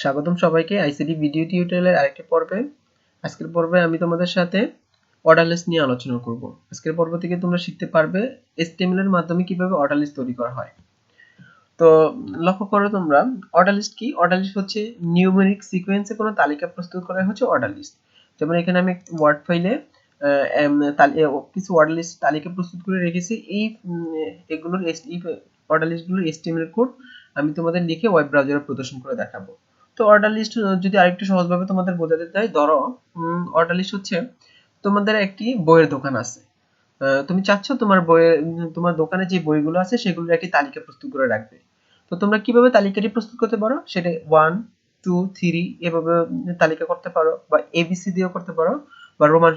স্বাগতম সবাইকে ICT video টিউটোরিয়ালের আরেকটি পর্বে। আজকের পর্বে আমি তোমাদের সাথে অর্ডার লিস্ট নিয়ে আলোচনা করব। আজকের পর্ব থেকে তোমরা শিখতে পারবে HTML এর মাধ্যমে কিভাবে অর্ডার লিস্ট তৈরি করা হয়। তো লক্ষ্য করো তোমরা, অর্ডার লিস্ট কি? অর্ডার লিস্ট হচ্ছে নিউমেরিক সিকোয়েন্সে কোনো তালিকা প্রস্তুত করা হচ্ছে অর্ডার লিস্ট। যেমন এখানে আমি ওয়ার্ড ফাইলে কিছু অর্ডার লিস্ট তালিকা প্রস্তুত করে রেখেছি। এগুলোর অর্ডার লিস্টগুলোর HTML কোড আমি তোমাদের লিখে ওয়েব ব্রাউজারে প্রদর্শন করে দেখাবো। তো অর্ডার লিস্ট যদি আরেকটু সহজভাবে তোমাদের বোঝাতে চাই, ধরো অর্ডার লিস্ট হচ্ছে তোমাদের একটি বইয়ের দোকান আছে। তুমি চাচ্ছ তোমার দোকানে যে বইগুলো আছে সেগুলোর একটি তালিকা প্রস্তুত করে রাখবে। তো তোমরা কিভাবে তালিকাটি প্রস্তুত করতে পারো? সেটা 1 2 3 এভাবে তালিকা করতে পারো, বা এবিসি দিয়েও করতে পারো, বা রোমান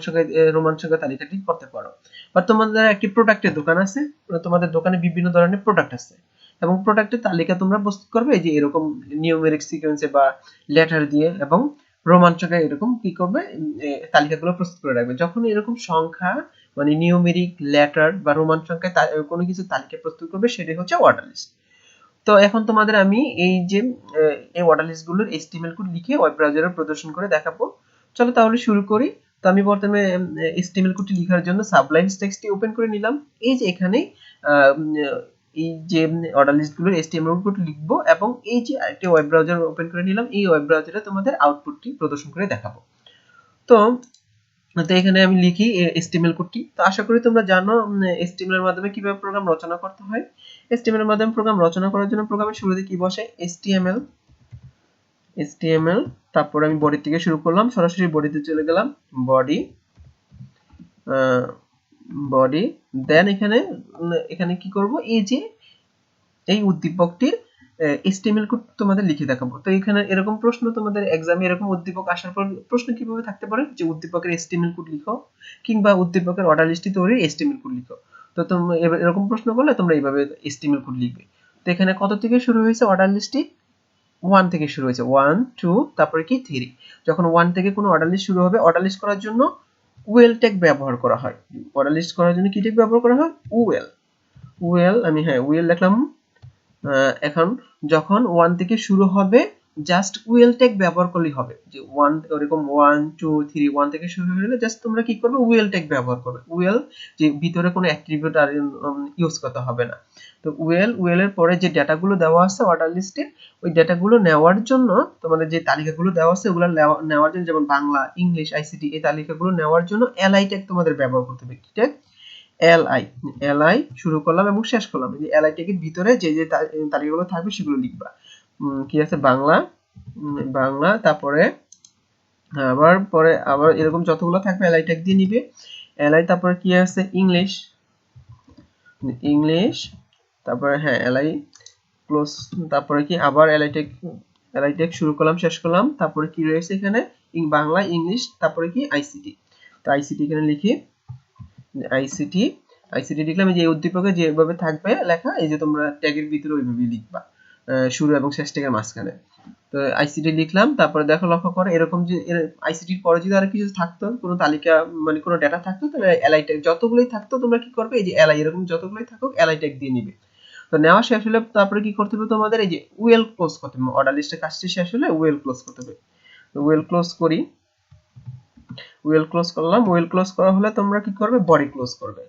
সংখ্যা তালিকাটি করতে পারো। বা তোমাদের একটি প্রোডাক্টের দোকান আছে, তোমাদের দোকানে বিভিন্ন ধরনের প্রোডাক্ট আছে এবং প্রোডাক্টের তালিকা তোমরা প্রস্তুত করবে এই যে এরকম নিউমেরিক সিকোয়েন্সে বা লেটার দিয়ে, এবং রোমান সংখ্যায় এরকম কি করবে, তালিকাগুলো প্রস্তুত করে রাখবে। যখন এরকম সংখ্যা মানে নিউমেরিক, লেটার বা রোমান সংখ্যায় কোনো কিছু তালিকা প্রস্তুত করবে, সেটাই হচ্ছে অর্ডার লিস্ট। তো এখন তোমাদের আমি এই যে এই অর্ডার লিস্ট গুলোর HTML কোড লিখে ওয়েব ব্রাউজারে প্রদর্শন করে দেখাবো। চলো তাহলে শুরু করি। তো আমি প্রথমে HTML কোডটি লেখার জন্য সাবলাইম টেক্সটটি ওপেন করে নিলাম। এই যে এখানে এই যে অর্ডার লিস্ট গুলোর HTML কোড লিখবো, এবং এই যে আরেকটি ওয়েব ব্রাউজার ওপেন করে নিলাম। এই ওয়েব ব্রাউজারে তোমাদের আউটপুটটি প্রদর্শন করে দেখাবো। তো এখানে আমি লিখি HTML কোডটি। তো আশা করি তোমরা জানো HTML এর মাধ্যমে কিভাবে প্রোগ্রাম রচনা করতে হয়। HTML এর মাধ্যমে প্রোগ্রাম রচনা করার জন্য প্রোগ্রামের শুরুতে কি বসে? HTML। তারপর আমি বডি থেকে শুরু করলাম, সরাসরি বডিতে চলে গেলাম। বডি দেন এখানে কি করব, এই যে এই উদ্দীপকটির HTML কোড তোমাদের লিখে দেখাবো। তো এখানে এরকম প্রশ্ন তোমাদের এক্সামে এরকম উদ্দীপক আসার পর প্রশ্ন কিভাবে থাকতে পারে যে উদ্দীপকের HTML কোড লিখো, কিংবা উদ্দীপকের অর্ডার লিস্টটি তৈরির HTML কোড লিখো। তো তোমরা এরকম প্রশ্ন করলে তোমরা এইভাবে HTML কোড লিখবে। তো এখানে কত থেকে শুরু হয়েছে অর্ডার লিস্টটি? 1 থেকে শুরু হয়েছে। 1 2 তারপরে কি 3। যখন 1 থেকে কোনো অর্ডার লিস্ট শুরু হবে, অর্ডার লিস্ট করার জন্য উএল ট্যাগ ব্যবহার করা হয়। অর্ডার লিস্ট করার জন্য কি ট্যাগ ব্যবহার করা হয়? উএল। আমি উএল লিখলাম। এখন যখন 1 থেকে শুরু হবে, জাস্ট উএল ট্যাগ ব্যবহার করলেই হবে। যে 1 এরকম 1 2 3 1 থেকে শুরু হলে জাস্ট তোমরা কি করবে, উএল ট্যাগ ব্যবহার করবে। উএল যে ভিতরে কোনো অ্যাট্রিবিউট আর ইউজ করতে হবে না। তো উএল এর পরে যে ডেটাগুলো দেওয়া আছে অর্ডার লিস্টে, ওই ডেটাগুলো নেওয়ার জন্য তোমাদের যে তালিকাগুলো দেওয়া আছে ওগুলো নেওয়ার জন্য, যেমন বাংলা, ইংলিশ, আইসিটি, এই তালিকাগুলো নেওয়ার জন্য এলআই ট্যাগ তোমাদের ব্যবহার করতে হবে। কি ট্যাগ? এলআই শুরু করলাম এবং শেষ করলাম। এই যে এলআই ট্যাগের ভিতরে যে যে তালিকাগুলো থাকবে সেগুলো লিখবা। কি আছে? বাংলা, তারপরে আবার এরকম যতগুলো থাকবে এলআই ট্যাগ দিয়ে নিবে। এলআই, তারপরে কি আছে? ইংলিশ, তারপরে এলআই ক্লোজ, তারপরে কি আবার এলআই ট্যাগ শুরু করলাম, শেষ করলাম। তারপরে কি রয়েছে এখানে? বাংলা, ইংলিশ, তারপরে কি আইসিটি। তো আইসিটি এখানে লিখি। আইসিটি লিখলাম। এই যে উদ্দীপকে যেভাবে থাকবে লেখা, এই যে তোমরা ট্যাগের ভিতরে ওইভাবেই লিখবা, শুরু এবং শেষ ট্যাগের মাঝখানে। তো আইসিটি লিখলাম। তারপরে দেখো, লক্ষ্য করো, এরকম যে আইসিটির পরে যদি আর কিছু থাকতো, কোনো তালিকা মানে কোনো ডেটা থাকতো, তাহলে এলআই ট্যাগ যতগুলোই থাকতো তোমরা কি করবে, এই যে এলআই এরকম যতগুলোই থাকুক এলআই ট্যাগ দিয়ে নিবে। তো নেওয়া শেষ হলে তারপরে কি করতে হবে তোমাদের? এই যে উএল ক্লোজ করতে হবে। অর্ডার লিস্টের কাজটি শেষ হলে উএল ক্লোজ করতে হবে। তো উএল ক্লোজ করি। উএল ক্লোজ করলাম। উএল ক্লোজ করা হলে তোমরা কি করবে? বডি ক্লোজ করবে।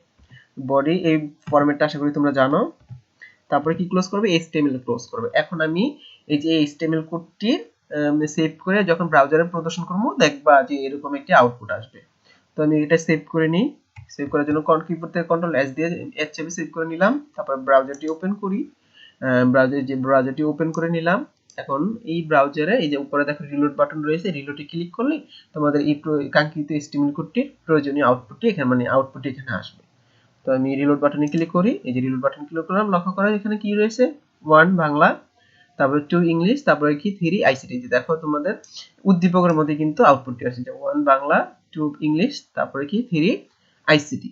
বডি এই ফরম্যাটটা আশা করি তোমরা জানো। তারপরে কি ক্লোজ করবে? HTML ক্লোজ করবে। এখন আমি এই যে HTML কোডটি সেভ করে যখন ব্রাউজারে প্রদর্শন করব, দেখবা যে এরকম একটি আউটপুট আসবে। তো আমি এটা সেভ করে নিই। সেভ করার জন্য কিবোর্ড থেকে কন্ট্রোল এস দিয়ে এইচএবি সেভ করে নিলাম। তারপর ব্রাউজারটি ওপেন করি। ব্রাউজারটি ওপেন করে নিলাম। এখন এই ব্রাউজারে এই যে উপরে দেখো রিলোড বাটন রয়েছে, রিলোডে ক্লিক করলে তোমাদের এই কাঙ্ক্ষিত HTML কোডটির প্রয়োজনীয় আউটপুটটি এখানে আসবে। তো আমি রিলোড বাটনে ক্লিক করি। এই যে রিলোড বাটন ক্লিক করলাম, লক্ষ্য করো এখানে কি রয়েছে? 1 বাংলা, তারপরে 2 ইংলিশ, তারপরে কি 3 আইসিটি। যে দেখো তোমাদের উদ্দীপকের মধ্যে কিন্তু আউটপুটটি আসছে, যে 1 বাংলা, 2 ইংলিশ, তারপরে কি 3 আইসিটি।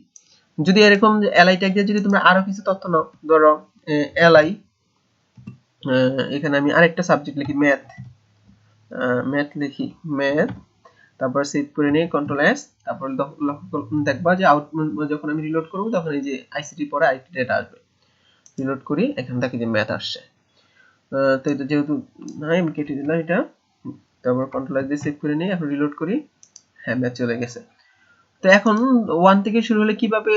যদি এরকম এলআই ট্যাগ দিয়ে যদি তোমরা আরো কিছু তথ্য নাও, ধরো এলআই, এখানে আমি আরেকটা সাবজেক্ট লিখি, ম্যাথ লিখি, তারপর সেভ করে নিয়ে কন্ট্রোল এস। তারপর দেখবা যে যখন আমি রিলোড করব তখন এই যে আইসিটি পরে আইসিটি ডেটা আসবে। রিলোড করি, এখান থেকে যে ম্যাথ আসছে। তো এটা যেহেতু নাই, আমি কেটে দিলাম এটা। তারপর কন্ট্রোল এস দিয়ে সেভ করে নিই, এখন রিলোড করি। হ্যাঁ, ম্যাচ চলে গেছে। তো এখন 1 থেকে শুরু হলে কিভাবে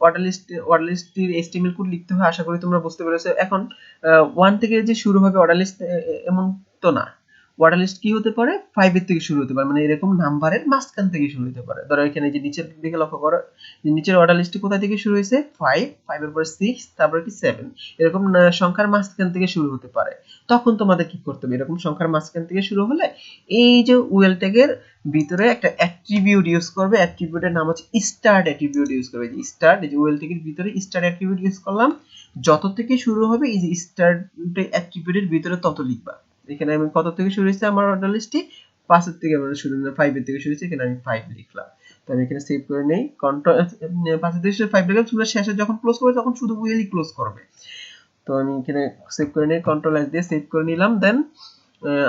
অর্ডার লিস্টের HTML কোড লিখতে হয় আশা করি তোমরা বুঝতে পেরেছো। এখন 1 থেকে যে শুরু হবে অর্ডার লিস্ট এমন তো না। অর্ডার লিস্ট কি হতে পারে 5 এর থেকে শুরু হতে পারে, মানে এরকম নাম্বারের মাঝখান থেকে শুরু হতে পারে। ধরো এখানে যে নিচের দিকে লক্ষ্য করো যে নিচের অর্ডার লিস্টে কোথা থেকে শুরু হয়েছে 5 এর পরে 6 তারপর কি 7 এরকম সংখ্যার মাঝখান থেকে শুরু হতে পারে। তখন তোমাদের কি করতে হবে, এরকম সংখ্যার মাঝখান থেকে শুরু হলে এই যে ওয়েল ট্যাগের ভিতরে একটা অ্যাট্রিবিউট ইউজ করবে, অ্যাট্রিবিউটের নাম হচ্ছে স্টার্ট অ্যাট্রিবিউট ইউজ করবে। যে স্টার্ট, এই যে ওয়েল ট্যাগের ভিতরে স্টার্ট অ্যাট্রিবিউট ইউজ করলাম, যত থেকে শুরু হবে এই যে স্টার্ট অ্যাট্রিবিউটের ভিতরে তত লিখবা। এখানে আমি কত থেকে শুরু হয়েছে আমার অর্ডার লিস্টটি 5 এর থেকে মানে শুরু না 5 এর থেকে শুরু হয়েছে, এখানে আমি 5 লিখলাম। তো আমি এখানে সেভ করে নেই, কন্ট্রোল 5 এর থেকে 5 লিখলাম। তোমরা শেষে যখন ক্লোজ করবে তখন শুধু ওয়েলই ক্লোজ করবে। তো আমি এখানে সেভ করে নেই, কন্ট্রোল এস দিয়ে সেভ করে নিলাম। দেন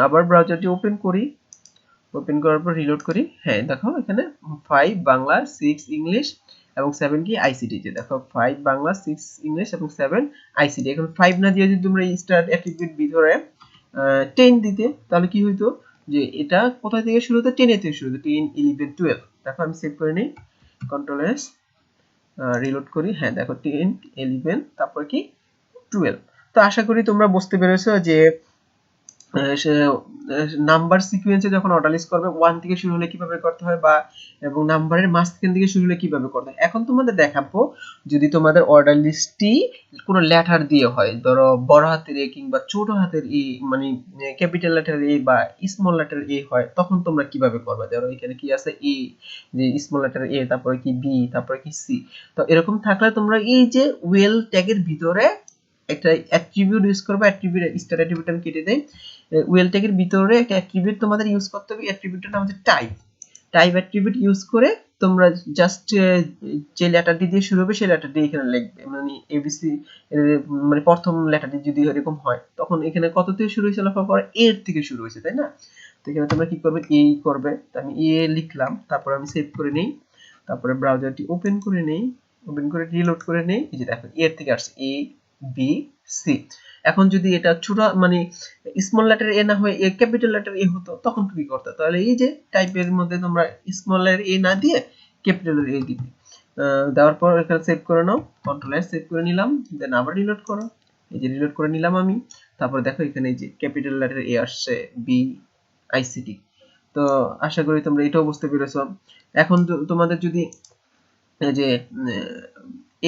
আবার ব্রাউজারটি ওপেন করি, ওপেন করার পর রিলোড করি। হ্যাঁ, দেখো এখানে 5 বাংলা 6 ইংলিশ এবং 7 কি আইসিটি। যে দেখো 5 বাংলা 6 ইংলিশ এবং 7 আইসিটি। এখন 5 না দিয়ে যদি তোমরা স্টার্ট অ্যাট্রিবিউট ভিতরে 10 দিতে তাহলে কি হইতো, যে এটা কোথা থেকে শুরু হতো 10 এর থেকে শুরু হতো, 10 11 12। দেখো আমি সেভ করে নেই, কন্ট্রোল এস রিলোড করি। হ্যাঁ, দেখো 10 11 তারপর কি 12। তো আশা করি তোমরা বুঝতে পেরেছো যে নাম্বার সিকোয়েন্সে যখন অর্ডার লিস্ট করবে 1 থেকে শুরু হলে কিভাবে করতে হয় বা এবং নাম্বারের মাঝখান থেকে শুরু হলে কিভাবে করতে হয়। এখন তোমাদের দেখাবো যদি তোমাদের অর্ডার লিস্টটি কোনো লেটার দিয়ে হয়, ধরো বড় হাতের এ কিংবা ছোট হাতের ই, মানে ক্যাপিটাল লেটার এ বা স্মল লেটার এ হয়, তখন তোমরা কিভাবে করবে। ধরো এখানে কি আছে এ, যে স্মল লেটার এ, তারপরে কি বি, তারপরে কি সি। তো এরকম থাকলে তোমরা এই যে ওয়েল ট্যাগের ভিতরে একটা অ্যাট্রিবিউট ইউজ করবে। অ্যাট্রিবিউট স্টার অ্যাট্রিবিউট আমি কেটে দেই। ওয়েল ট্যাগের ভিতরে একটা অ্যাট্রিবিউট তোমাদের ইউজ করতে হবে। অ্যাট্রিবিউটের নাম হচ্ছে টাইপ। টাইপ অ্যাট্রিবিউট ইউজ করে তোমরা জাস্ট যে লেটারটি দিয়ে শুরু হবে সেই লেটারটি এখানে লিখবে। মানে এবিসি মানে প্রথম লেটারটি যদি এরকম হয় তখন এখানে কত থেকে শুরু হয়েছে লক্ষ্য করে এর থেকে শুরু হয়েছে, তাই না। তো এখানে তোমরা কি করবে এ করবে। তো আমি এ লিখলাম, তারপর আমি সেভ করে নেই, তারপরে ব্রাউজারটি ওপেন করে নেই, ওপেন করে রিলোড করে নেই। এই যে দেখো এর থেকে আসছে এ বি সি। এখন যদি এটা ছোট মানে স্মল লেটার এ না হয় এ ক্যাপিটাল লেটার এ হতো তখন কি করতে, তাহলে এই যে টাইপের মধ্যে তোমরা স্মল লেটার এ না দিয়ে ক্যাপিটাল এ দিবে। দেওয়ার পর এখানে সেভ করে নাও, কন্ট্রোল এস সেভ করে নিলাম। দেন আবার রিলোড করো, এই যে রিলোড করে নিলাম আমি। তারপর দেখো এখানে এই যে ক্যাপিটাল লেটার এ আসছে বি আইসিটি। তো আশা করি তোমরা এটাও বুঝতে পেরেছো। এখন তোমাদের যদি যে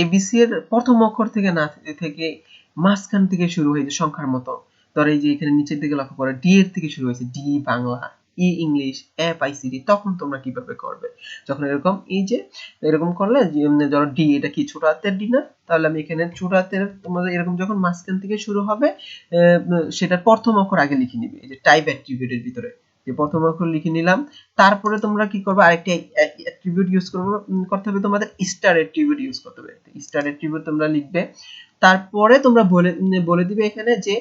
এবিসি এর প্রথম অক্ষর থেকে না থেকে মাঝখান থেকে শুরু হয়েছে সংখ্যার মতো, ধর এই যে এখানে নিচের দিকে লক্ষ্য করো ডি এর থেকে শুরু হয়েছে, ডি বাংলা, ই ইংলিশ, এফ আইসিটি, তখন তোমরা কিভাবে করবে। যখন এরকম এই যে এরকম করলে ধরো ডি, এটা কি ছোট হাতের ডি না, তাহলে আমি এখানে ছোট হাতের তোমাদের এরকম যখন মাঝখান থেকে শুরু হবে সেটার প্রথম অক্ষর আগে লিখে নিবে। এই যে টাইপ অ্যাট্রিবিউটের ভিতরে যে প্রথম অক্ষর লিখে নিলাম। তারপরে তোমরা কি করবে আরেকটা অ্যাট্রিবিউট ইউজ করতে হবে, তোমাদের স্টার অ্যাট্রিবিউট ইউজ করতে হবে। স্টার অ্যাট্রিবিউট তোমরা লিখবে, তারপরে তোমরা বলে দিবে এখানে যে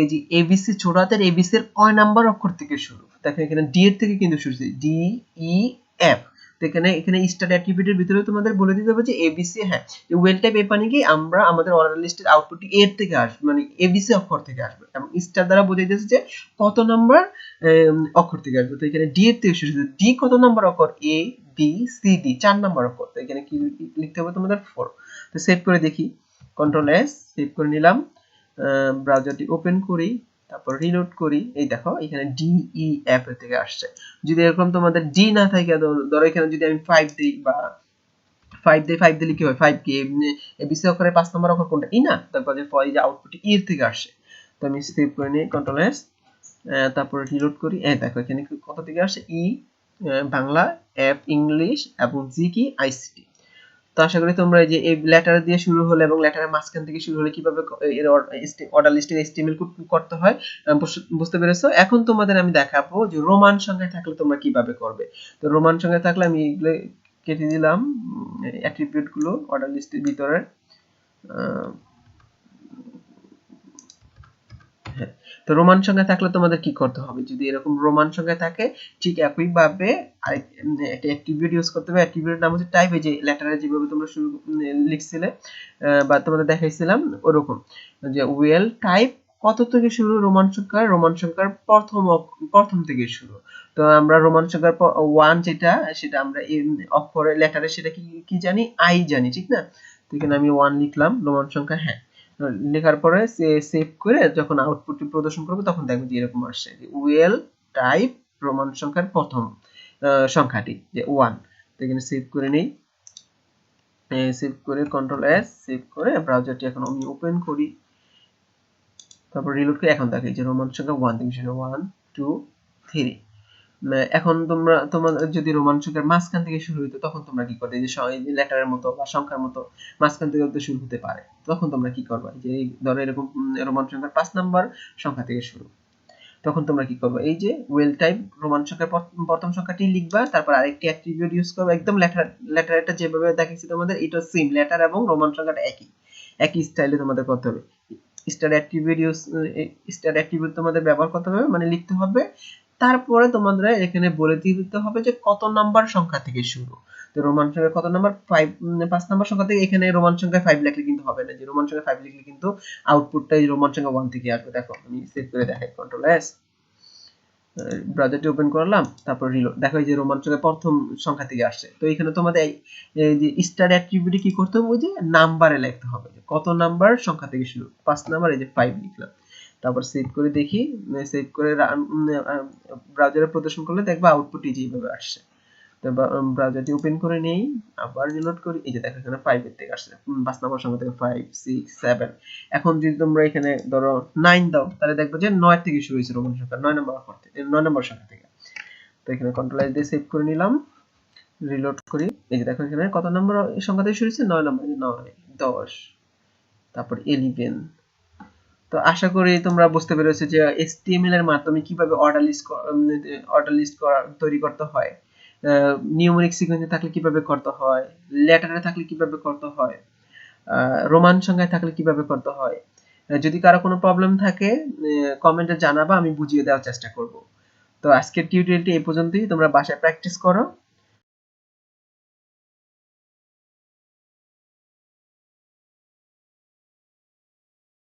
এই যে এবিসি ছোট হাতের এবিসি এর কয় নাম্বার অক্ষর থেকে শুরু। দেখো এখানে ডি এর থেকে কিন্তু শুরু হচ্ছে, ডি ই এফ। তো এখানে স্টার অ্যাট্রিবিউটের ভিতরে তোমাদের বলে দিতে হবে যে এবিসি, হ্যাঁ যে ওয়েল টাইপ এ মানে কি আমরা আমাদের অর্ডার লিস্টের আউটপুটটি এর থেকে আসবে, মানে এবিসি অক্ষর থেকে আসবে, এবং স্টার দ্বারা বোঝাই যাচ্ছে যে কত নাম্বার অক্ষর থেকে আসবে। তো এখানে ডি এর থেকে শুরু হচ্ছে, ডি কত নাম্বার অক্ষর, A B C D 4 number অক্ষর। তো এখানে কি লিখতে হবে তোমাদের 4। তো সেভ করে দেখি, কন্ট্রোল এস সেভ করে নিলাম, ব্রাউজারটি ওপেন করি, তারপর রিলোড করি। এই দেখো এখানে ডি ই এফ এর থেকে আসছে। যদি এরকম তোমাদের ডি না থাকে, ধরো এখানে যদি আমি 5 দিই বা 5 দিলে কি হয় 5 কি এবিসি অক্ষরের 5 নম্বর অক্ষর কোনটা, ই না, তারপর যে এই যে আউটপুট ই এর থেকে আসে। তো আমি সেভ করে নিই, কন্ট্রোল এস, তারপর রিলোড করি। এই দেখো এখানে কত থেকে আসে, ই বাংলা, এফ ইংলিশ এবং জি কি আইসিটি। তো আশা করি তোমরা এই যে এই লেটার দিয়ে শুরু হলে এবং লেটারের মাঝখান থেকে শুরু হলে কিভাবে এর অর্ডার লিস্টের HTML কোড করতে হয় বুঝতে পেরেছো। এখন তোমাদের আমি দেখাবো যে রোমান সংখ্যায় থাকলে তোমরা কিভাবে করবে। তো রোমান সংখ্যায় থাকলে আমি এগুলো কেটে দিলাম, অ্যাট্রিবিউট গুলো অর্ডার লিস্টের ভিতরে। তো রোমান সংখ্যা থাকলে তোমাদের কি করতে হবে, যদি এরকম রোমান সংখ্যা থাকে ঠিক একইভাবে একটা অ্যাট্রিবিউট ইউজ করতে হবে। অ্যাট্রিবিউটের নাম হচ্ছে টাইপ। এই যে লেটারে যেভাবে তোমরা শুরু লিখছিলে বা তোমাদের দেখাইছিলাম ওরকম, যে ওয়েল টাইপ কত থেকে শুরু? রোমান সংখ্যার প্রথম থেকে শুরু। তো আমরা রোমান সংখ্যার 1 সেটা আমরা অক্ষরে লেটারে সেটা কি জানি? আই জানি, ঠিক না? তো এখানে আমি 1 লিখলাম রোমান সংখ্যা, হ্যাঁ। লেখার পরে সেভ করে যখন আউটপুটটি প্রদর্শন করব তখন দেখব যে এরকম আসছে, ওয়েল টাইপ রোমান সংখ্যার প্রথম সংখ্যাটি যে 1। তো এখানে সেভ করে নেই, সেভ করে কন্ট্রোল এস, সেভ করে ব্রাউজারটি এখন আমি ওপেন করি, তারপর রিলোড করে এখন দেখি যে রোমান সংখ্যা 1 থেকে শুরু, 1 2 3। এখন তোমাদের যদি রোমান সংখ্যার মাঝখান থেকে শুরু হতো তখন তোমরা কি করবে? যে লেটারের মতো বা সংখ্যার মতো মাঝখান থেকে তো শুরু হতে পারে, তখন তোমরা কি করবে? যে ধরো এরকম রোমান সংখ্যার 5 নাম্বার সংখ্যা থেকে শুরু, তখন তোমরা কি করবে? এই যে ওয়েল টাইপ রোমান সংখ্যার প্রথম সংখ্যাটি লিখবা, তারপর আরেকটি অ্যাট্রিবিউট ইউজ করবে, একদম লেটারটা যেভাবে দেখাচ্ছি তোমাদের, এটা সেম লেটার এবং রোমান সংখ্যাটা একই স্টাইলে তোমাদের করতে হবে। স্টার অ্যাট্রিবিউট তোমাদের ব্যবহার করতে হবে, মানে লিখতে হবে। তারপরে তোমাদের এখানে বলে দিতে হবে যে কত নাম্বার সংখ্যা থেকে শুরু। তো রোমান সংখ্যা কত নাম্বার? 5 নাম্বার সংখ্যা থেকে। এখানে রোমান সংখ্যা 5 লিখলে কিন্তু হবে না, যে রোমান সংখ্যা 5 লিখলে কিন্তু আউটপুটটা এই রোমান সংখ্যা 1 থেকে আসবে। দেখো আমি সেভ করে দেখাই, কন্ট্রোল এস, ব্রাউজারটি ওপেন করলাম, তারপর রিলোড, দেখো এই যে রোমান সংখ্যা প্রথম সংখ্যা থেকে আসছে। তো এখানে তোমাদের এই যে স্টার অ্যাট্রিবিউটে কি করতে হবে? ওই যে নাম্বারে লিখতে হবে, কত নাম্বার সংখ্যা থেকে শুরু। 5 নাম্বার, এই যে 5 লিখলাম, তারপর সেভ করে দেখি, সেভ করে ব্রাউজারে প্রদর্শন করলে দেখবা আউটপুট এই যেভাবে আসছে। তো ব্রাউজারটি ওপেন করে নেই, আবার রিলোড করি, এই যে দেখো এখানে 5 এর থেকে আসছে, 5 নাম্বার সংখ্যা থেকে 5 6 7। এখন যদি তোমরা এখানে ধরো 9 দাও, তাহলে দেখবে যে 9 থেকে শুরু হয়েছে রোমান সংখ্যা, 9 নাম্বার অক্ষর থেকে, 9 নাম্বার সংখ্যা থেকে। তো এখানে কন্ট্রোল এস দিয়ে সেভ করে নিলাম, রিলোড করি, এই যে দেখো এখানে কত নাম্বার সংখ্যা থেকে শুরু হয়েছে? 9 নাম্বার, 9 10 তারপর 11। তো আশা করি তোমরা বুঝতে পেরেছো যে HTML এর মাধ্যমে কিভাবে অর্ডার লিস্ট তৈরি করতে হয়, নিউমেরিক সিকোয়েন্সে থাকলে কিভাবে করতে হয়, লেটারে থাকলে কিভাবে করতে হয়, রোমান সংখ্যায় থাকলে কিভাবে করতে হয়। যদি কারো কোনো প্রবলেম থাকে কমেন্টে জানাবা, আমি বুঝিয়ে দেওয়ার চেষ্টা করব। তো আজকের টিউটোরিয়ালটি এই পর্যন্তই, তোমরা বাসায় প্র্যাকটিস করো।